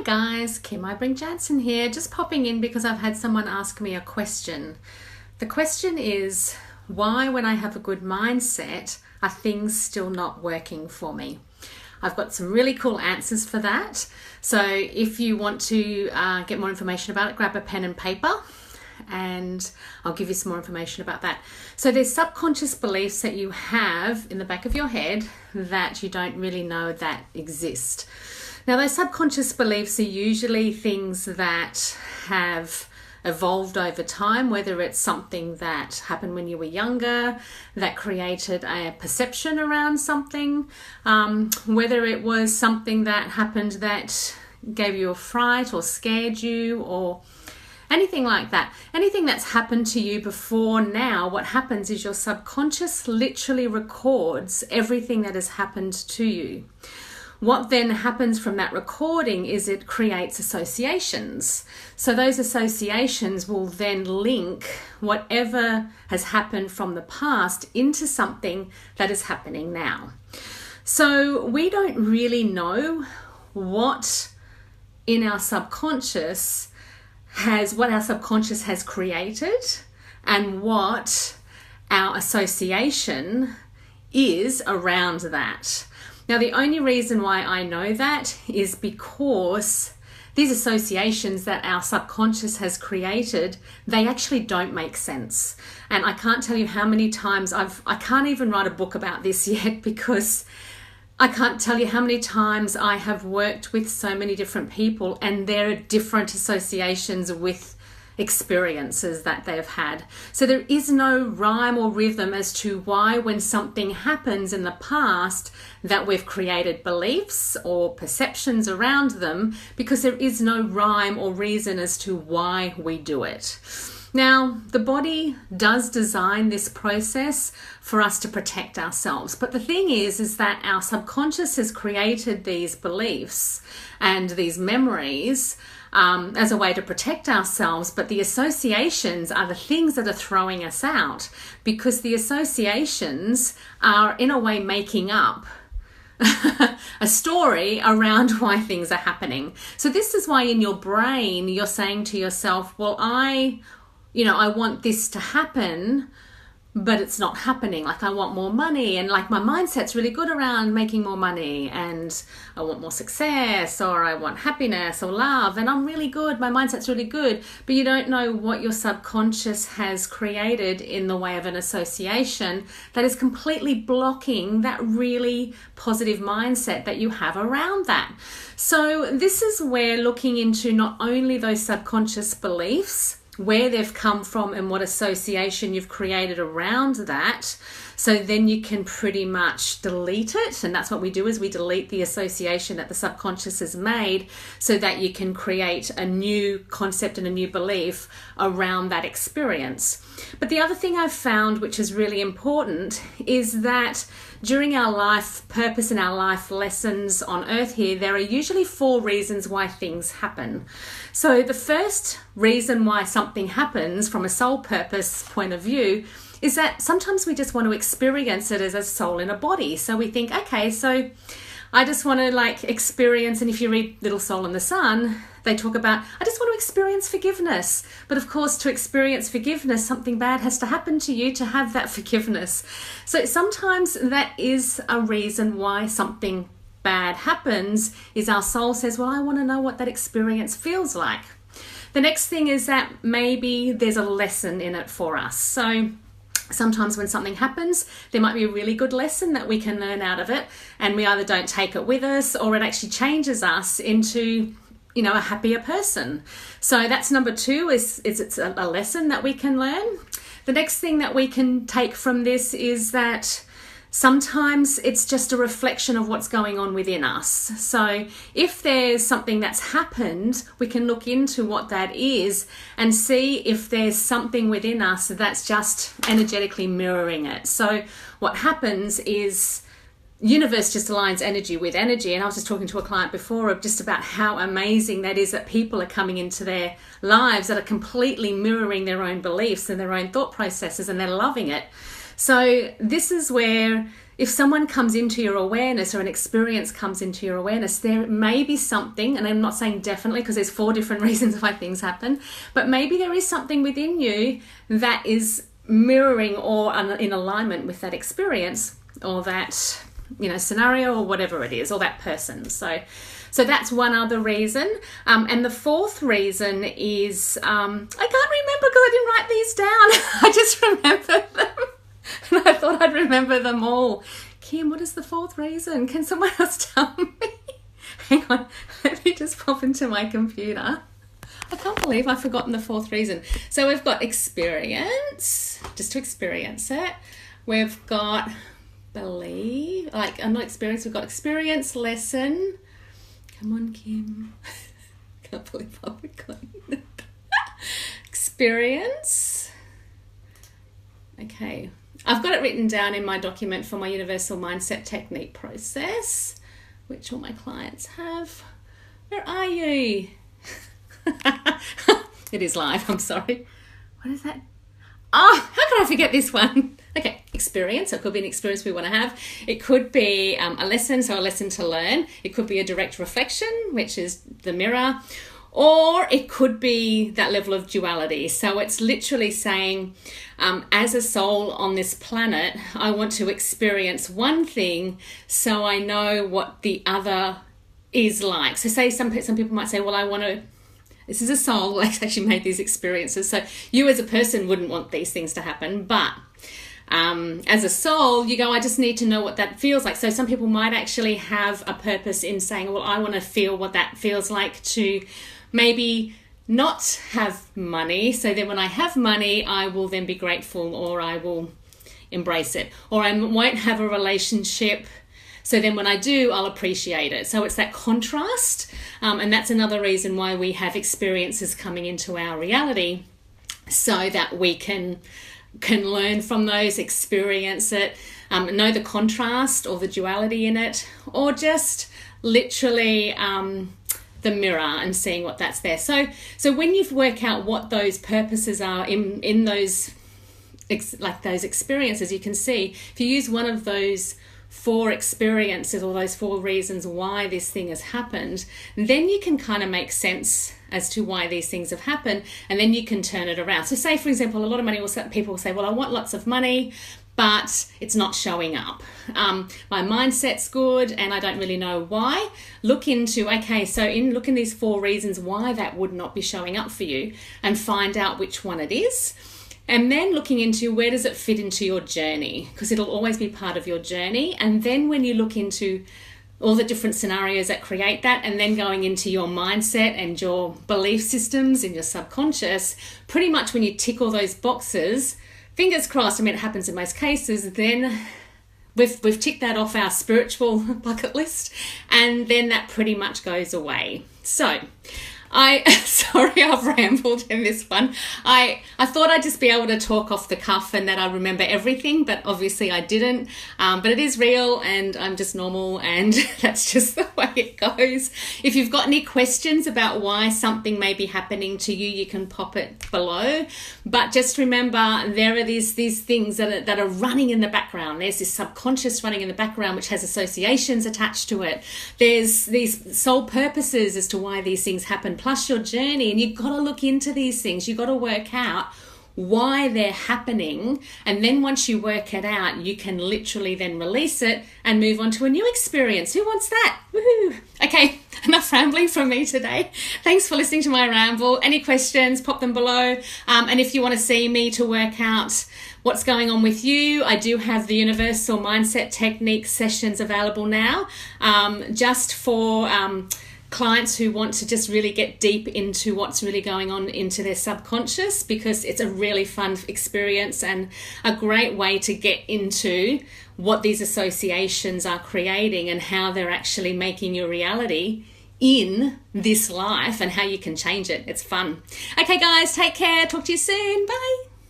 Hi guys, Kim Ibring Jansen here, just popping in because I've had someone ask me a question. The question is, why when I have a good mindset are things still not working for me? I've got some really cool answers for that. So if you want to get more information about it, grab a pen and paper and I'll give you some more information about that. So there's subconscious beliefs that you have in the back of your head that you don't really know that exist. Now, those subconscious beliefs are usually things that have evolved over time, whether it's something that happened when you were younger that created a perception around something, whether it was something that happened that gave you a fright or scared you or anything like that. Anything that's happened to you before now, what happens is your subconscious literally records everything that has happened to you. What then happens from that recording is it creates associations. So those associations will then link whatever has happened from the past into something that is happening now. So we don't really know what in our subconscious what our subconscious has created and what our association is around that. Now, the only reason why I know that is because these associations that our subconscious has created, they actually don't make sense. And I can't tell you how many times I can't even write a book about this yet because I can't tell you how many times I have worked with so many different people and there are different associations with experiences that they've had. So there is no rhyme or rhythm as to why when something happens in the past that we've created beliefs or perceptions around them, because there is no rhyme or reason as to why we do it. Now, the body does design this process for us to protect ourselves. But the thing is that our subconscious has created these beliefs and these memories as a way to protect ourselves, but the associations are the things that are throwing us out, because the associations are in a way making up a story around why things are happening. So this is why in your brain you're saying to yourself, well, I want this to happen, but it's not happening. Like, I want more money, and like my mindset's really good around making more money, and I want more success, or I want happiness or love, and I'm really good, my mindset's really good, but you don't know what your subconscious has created in the way of an association that is completely blocking that really positive mindset that you have around that. So this is where looking into not only those subconscious beliefs, where they've come from and what association you've created around that, so then you can pretty much delete it. And that's what we do, is we delete the association that the subconscious has made so that you can create a new concept and a new belief around that experience. But the other thing I've found, which is really important, is that during our life purpose and our life lessons on earth here, there are usually 4 reasons why things happen. So the first reason why something happens from a soul purpose point of view is that sometimes we just want to experience it as a soul in a body. So we think, okay, so I just want to experience, and if you read Little Soul in the Sun, they talk about, I just want to experience forgiveness. But of course, to experience forgiveness, something bad has to happen to you to have that forgiveness. So sometimes that is a reason why something bad happens, is our soul says, well, I want to know what that experience feels like. The next thing is that maybe there's a lesson in it for us. So sometimes when something happens, there might be a really good lesson that we can learn out of it, and we either don't take it with us or it actually changes us into a happier person. So that's number 2, is it's a lesson that we can learn. The next thing that we can take from this is that sometimes it's just a reflection of what's going on within us. So if there's something that's happened, we can look into what that is and see if there's something within us that's just energetically mirroring it. So what happens is universe just aligns energy with energy. And I was just talking to a client before of just about how amazing that is, that people are coming into their lives that are completely mirroring their own beliefs and their own thought processes, and they're loving it. So this is where if someone comes into your awareness or an experience comes into your awareness, there may be something, and I'm not saying definitely because there's 4 different reasons why things happen, but maybe there is something within you that is mirroring or in alignment with that experience or that, scenario or whatever it is, or that person. So that's one other reason. And the 4th reason is, I can't remember because I didn't write these down. I just remembered them. And I thought I'd remember them all. Kim, what is the 4th reason? Can someone else tell me? Hang on, let me just pop into my computer. I can't believe I've forgotten the 4th reason. So we've got experience, just to experience it. We've got believe, we've got experience, lesson. Come on, Kim. Can't believe I've forgotten it. Experience. Okay. I've got it written down in my document for my Universal Mindset Technique process, which all my clients have. Where are you? It is live, I'm sorry. What is that? Oh, how can I forget this one? Okay, experience. So it could be an experience we want to have. It could be a lesson, so a lesson to learn. It could be a direct reflection, which is the mirror. Or it could be that level of duality. So it's literally saying, as a soul on this planet, I want to experience one thing so I know what the other is like. So say some people might say, well, I want to, this is a soul who actually made these experiences. So you as a person wouldn't want these things to happen, but as a soul, you go, I just need to know what that feels like. So some people might actually have a purpose in saying, well, I want to feel what that feels like to maybe not have money. So then when I have money, I will then be grateful, or I will embrace it. Or I won't have a relationship. So then when I do, I'll appreciate it. So it's that contrast. And that's another reason why we have experiences coming into our reality, so that we can learn from those, experience it, know the contrast or the duality in it, or just literally the mirror and seeing what that's there. So when you work out what those purposes are in those those experiences, you can see if you use one of those 4 experiences or those 4 reasons why this thing has happened, then you can kind of make sense as to why these things have happened, and then you can turn it around. So say, for example, a lot of people will say, well, I want lots of money, but it's not showing up. My mindset's good and I don't really know why. Look into, look in these 4 reasons why that would not be showing up for you, and find out which one it is. And then looking into where does it fit into your journey, because it'll always be part of your journey. And then when you look into all the different scenarios that create that, and then going into your mindset and your belief systems in your subconscious, pretty much when you tick all those boxes, fingers crossed, it happens in most cases, then we've ticked that off our spiritual bucket list, and then that pretty much goes away. So sorry, I've rambled in this one. I thought I'd just be able to talk off the cuff and that I remember everything, but obviously I didn't. But it is real and I'm just normal, and that's just the way it goes. If you've got any questions about why something may be happening to you, you can pop it below. But just remember, there are these things that are running in the background. There's this subconscious running in the background, which has associations attached to it. There's these soul purposes as to why these things happen, plus your journey, and you've got to look into these things. You've got to work out why they're happening, and then once you work it out, you can literally then release it and move on to a new experience. Who wants that? Woohoo! Okay, enough rambling from me today. Thanks for listening to my ramble. Any questions, pop them below. And if you want to see me to work out what's going on with you, I do have the Universal Mindset Technique sessions available now, just for clients who want to just really get deep into what's really going on into their subconscious, because it's a really fun experience and a great way to get into what these associations are creating and how they're actually making your reality in this life and how you can change it. It's fun. Okay guys, take care. Talk to you soon. Bye.